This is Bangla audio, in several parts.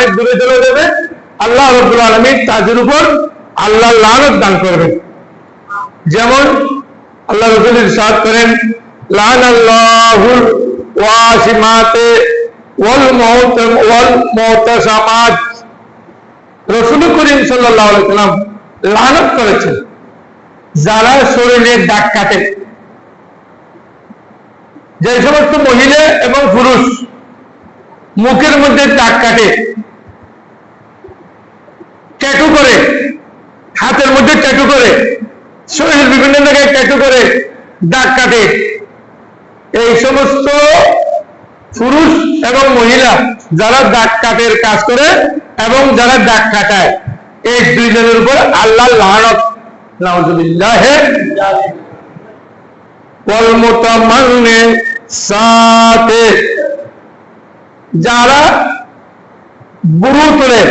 অনেক দূরে চলে যাবে, আল্লাহ রাব্বুল আলামিন তাদের উপর আল্লাহ লানত দান করবেন। যেমন আল্লাহ রাসূল ইরশাদ করেন, লানাল্লাহুল ওয়াসিমাতে ওয়াল মুতাসামাত। রাসূল করিম সাল্লাল্লাহু আলাইহি ওয়াসাল্লাম লানত করেছেন যারা শরীরে দাগ কাটে। যে সমস্ত মহিলা এবং পুরুষ মুখের মধ্যে দাগ কাটে, ট্যাটু করে, হাতের মধ্যে ট্যাটু করে, শরীরের বিভিন্ন জায়গায় ট্যাটু করে দাগ কাটে, এই সমস্ত পুরুষ এবং মহিলা যারা দাগ কাটের কাজ করে এবং যারা দাগ কাটায়, এই দুইজনের উপর আল্লাহ লানত, নাউযুবিল্লাহ। ওয়াল মুতামান্নিসাতে, যারা বুড়ো তোলে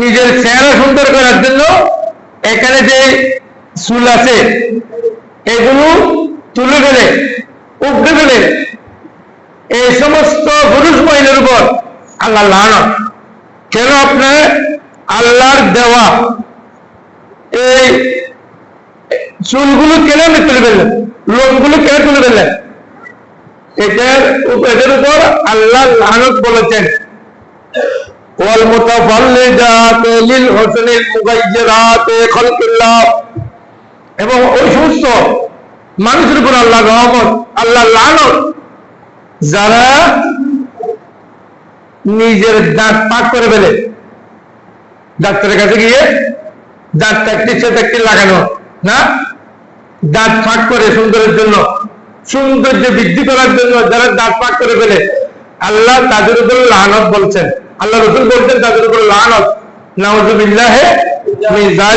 নিজের চেহারা সুন্দর করার জন্য, এখানে যে চুল আছে এগুলো তুলে ফেলে, উপড়ে ফেলে, এই সমস্ত পুরুষ মহিলার উপর আল্লাহ লানত। কেন? আপনার আল্লাহর দেওয়া এই চুলগুলো কেন আপনি তুলে ফেললেন, লোমগুলো কেন তুলে ফেললেন? এটার উপর আল্লাহ লানত বলেছেন। ওয়াল মুতাফাল্লিজাতে লিল হুসনিল মুগায়্যিরাতে খালকিল্লাহ, এবং ওই সমস্ত মানুষের উপর আল্লাহ রহমত, আল্লাহ লানত যারা নিজের দাঁত পাক করে ফেলে। ডাক্তারের কাছে গিয়ে দাঁতটা একটি সেটা একটি লাগানো না, দাঁত ফাঁক করে সুন্দরের জন্য, সৌন্দর্য বৃদ্ধি করার জন্য যারা দাঁত ফাঁক করে ফেলে, আল্লাহ তাদের উপর লানত বলছেন। আল্লাহ রাসূল বলছেন তাদের উপর লানত, নাউযুবিল্লাহ মিন যালিক।